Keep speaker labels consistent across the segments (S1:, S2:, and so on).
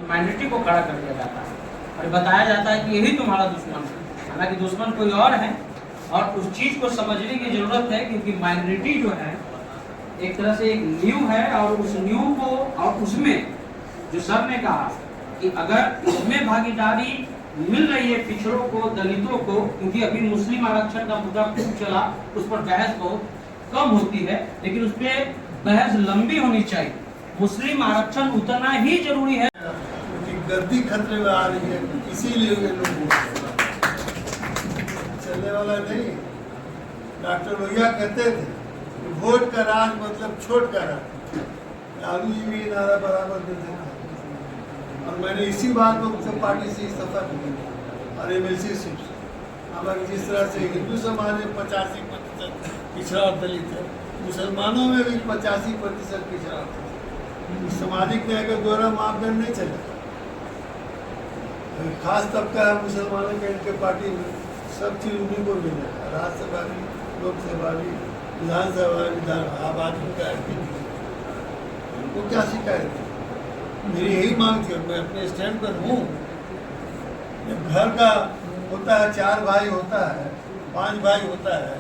S1: Minority को खड़ा कर दिया जाता है और बताया जाता है कि यही तुम्हारा दुश्मन है, हालांकि दुश्मन कोई और है। और उस चीज को समझने की जरूरत है, क्योंकि माइनॉरिटी जो है एक तरह से एक न्यू है, और उस न्यू को और उसमें जो सर ने कहा कि अगर इसमें भागीदारी मिल रही है पिछड़ों को, दलितों को, क्योंकि अभी मुस्लिम आरक्षण का मुद्दा खूब चला, उस पर बहस बहुत कम होती है, लेकिन उस पर बहस लंबी होनी चाहिए। मुस्लिम आरक्षण उतना ही जरूरी है
S2: क्योंकि गद्दी खतरे में आ रही है, इसीलिए ये लोग चलने वाला नहीं। डॉक्टर लोहिया कहते थे कि वोट का राज मतलब छोट का राज। लालू जी भी नारा बराबर देते थे, और मैंने इसी बात को पार्टी से इस्तीफा किया और एमएलसी सीट से। हमारे जिस तरह से हिंदू समाज में 85% पिछड़ा और दलित है, मुसलमानों में भी 85% पिछड़ा है। सामाजिक न्याय का दोहरा मापदंड नहीं चला। खास तबका है मुसलमानों के, इनके पार्टी में सब चीज उन्हीं को मिला है, राज्यसभा भी, लोकसभा भी, विधानसभा विधान आबादी का उनको क्या शिकायत है। मेरी यही मांग थी और मैं अपने स्टैंड पर हूँ। जब घर का होता है, 4 भाई होता है, 5 भाई होता है,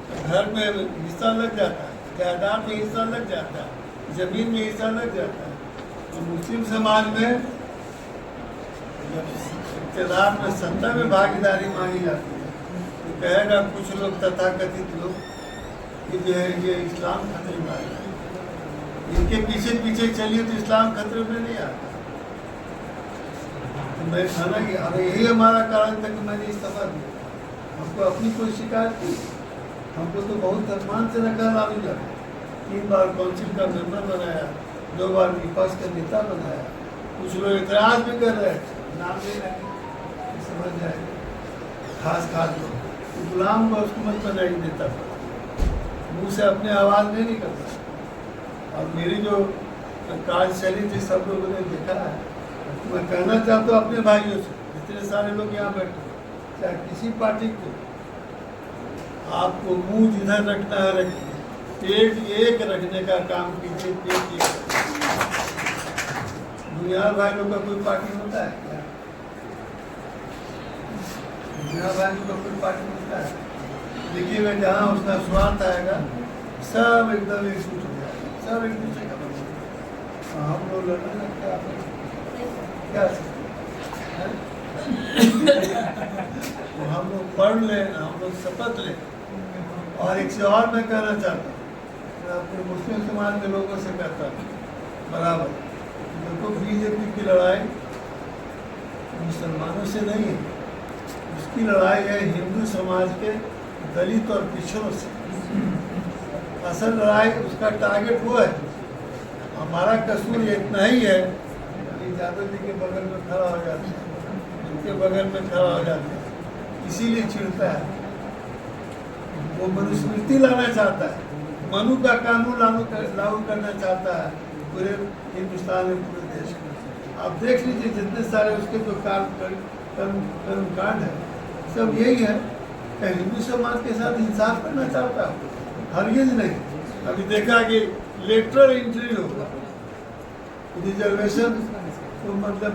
S2: तो घर में हिस्सा लग जाता है, जायदाद में हिस्सा लग जाता है, जमीन में हिस्सा लग जाता है। तो मुस्लिम समाज में जब इक़्तिदार में सत्ता में भागीदारी मांगी जाती है, तो कहेगा कुछ लोग तथाकथित लोग कि जो है ये इस्लाम खतरे में आएगा। इनके पीछे पीछे चलिए तो इस्लाम खतरे में नहीं आता। तो मैं खाना कि अरे यही हमारा कारण था कि मैंने इस्तीफा दिया। हमको अपनी कोई शिकायत नहीं, हमको तो बहुत सम्मान से रखा लालू जी। 3 बार काउंसिल का मेंबर बनाया, 2 बार विपक्ष का नेता बनाया। कुछ लोग इतराज भी कर रहे थे, नाम ले रहे हैं, समझ जाए खास लोग गुलाम को उसको मत बनाई नेता पर, मुँह से अपने आवाज़ नहीं निकलता। और मेरी जो कार्यशैली थी सब लोगों ने देखा है। मैं कहना चाहता हूँ अपने भाइयों से, जितने सारे लोग यहाँ बैठे, चाहे किसी पार्टी को, आपको मुंह जिधर रखना है रखिए, पेट एक रखने का काम कीजिए, पेट एक। दुनिया भाई लोग का कोई पार्टी होता है क्या? दुनिया भाई लोग का कोई पार्टी होता है? देखिएगा जहाँ उसका स्वार्थ आएगा सब एकदम एकजुट हो जाएगा, सब एक दूसरे का बनेगा। हम लोग लड़ने लगते हैं क्या तो हम लोग पढ़ लें, हम लोग शपथ लें। और एक से और मैं कहना चाहता हूँ, मैं अपने मुस्लिम समाज के लोगों से कहता हूँ बराबर, देखो बीजेपी की लड़ाई मुसलमानों से नहीं है, उसकी लड़ाई है हिंदू समाज के दलित और पिछड़ों से। असल लड़ाई उसका टारगेट वो है। हमारा कसूर ये इतना ही है कि यादव जी के बगल में खड़ा हो जाते हैं, उनके बगल में खड़ा हो जाते हैं, इसीलिए चिढ़ता है। वो मनुस्मृति लाना चाहता है, मनु का कानून लागू करना चाहता है पूरे हिंदुस्तान में, पूरे देश में। आप देख लीजिए जितने सारे उसके जो कर्मकांड है सब यही है कि हिंदू समाज के साथ इंसाफ करना चाहता है, हरगिज नहीं। अभी देखा कि लेटरल एंट्री होगा, रिजर्वेशन को मतलब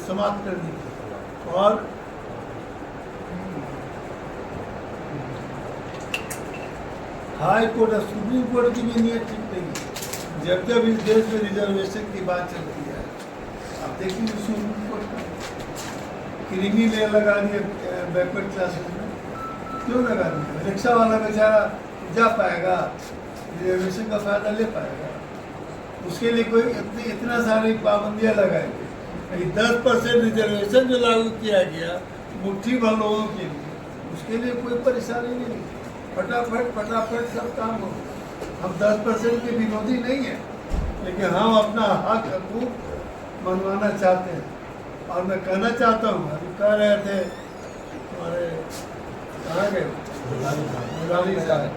S2: समाप्त कर दी। और हाई कोर्ट और सुप्रीम कोर्ट की भी नीयत ठीक नहीं है। जब जब इस देश में रिजर्वेशन की बात चलती है, आप देखिए सुप्रीम कोर्ट का क्रीमी ले लगा दिए बैकवर्ड क्लासेस में, क्यों लगा दिया? रिक्शा वाला बेचारा जा पाएगा, रिजर्वेशन का फायदा ले पाएगा? उसके लिए कोई इतना सारी पाबंदियां लगाई। 10% रिजर्वेशन जो लागू किया गया मुट्ठी भर लोगों के लिए, उसके लिए कोई परेशानी नहीं, फटाफट सब काम हो। हम 10% के विरोधी नहीं है, लेकिन हम अपना हक हकूक मनवाना चाहते हैं। और मैं कहना चाहता हूँ, अभी कह रहे थे हमारे कहाँ गए मुरारी साहब,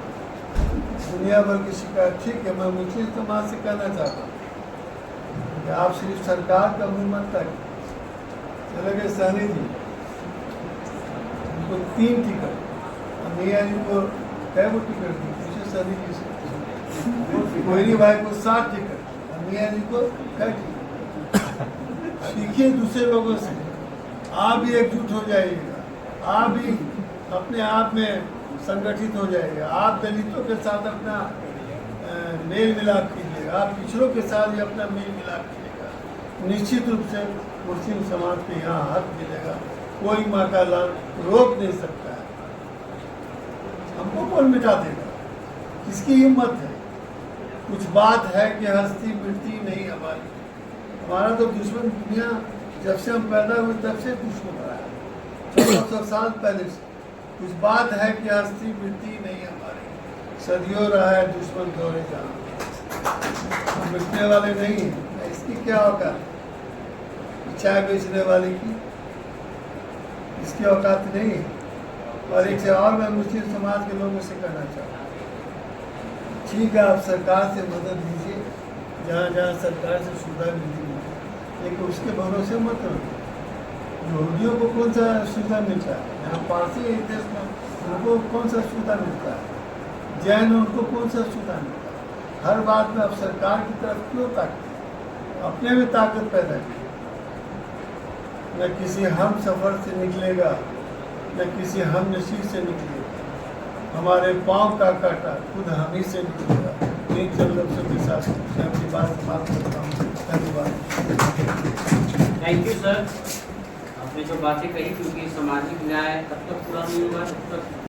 S2: दुनिया भर की शिकायत, ठीक है। मैं मुस्लिम समाज से कहना चाहता हूँ कि आप सिर्फ सरकार का मुँह मत ताकिए। चले गए सहनी जी, उनको 3 टिकट, और मियाँ जी को कै वो टिकट दी, उसे सहनी जी से। कोयरी भाई को 7 टिकट, और मियाँ जी को कै टिकट। सीखिए दूसरे लोगों से, आप भी एकजुट हो जाइएगा, आप भी अपने आप में संगठित हो जाएगा। आप दलितों के साथ अपना मेल मिलाप कीजिएगा, आप पिछड़ों के साथ भी अपना मेल मिलाप कीजिएगा। निश्चित रूप से मुस्लिम समाज के यहाँ हक मिलेगा, कोई माँ का लाल रोक नहीं सकता है। हमको कौन मिटा देगा, किसकी हिम्मत है? कुछ बात है कि हस्ती मिटती नहीं हमारी, हमारा तो दुश्मन दुनिया जब से हम पैदा हुए तब से दुश्मन रहा है, 1400 साल पहले से। कुछ बात है कि हस्ती मिटती नहीं हमारी, सदियों रहा है दुश्मन दौरे जहाँ, हम मिटने वाले नहीं हैं। इसकी क्या औकात, चाय बेचने वाले की इसकी औकात नहीं है। और एक से और मैं मुस्लिम समाज के लोगों से कहना चाहता हूँ, ठीक है आप सरकार से मदद लीजिए, जहाँ जहाँ सरकार से सुविधा मिलती है, लेकिन उसके भरोसे मत रहो। यहूदियों को कौन सा सुविधा मिलता है? यहाँ पारसी देश में उनको कौन सा सुविधा मिलता है? जैन उनको कौन सा सुविधा मिलता है? हर बात में आप सरकार की तरफ क्यों ताकते हैं? अपने में ताकत पैदा कीजिए। न किसी हम सफ़र से निकलेगा, न किसी हम नशीब से निकलेगा, हमारे पाँव का कांटा खुद हम ही से निकलेगा। इन सब लफ्ज़ों के साथ मैं अपनी बात समाप्त करता हूँ। धन्यवाद।
S1: थैंक यू सर, आपने जो बातें कही, क्योंकि सामाजिक न्याय तब तक पूरा नहीं होगा जब तक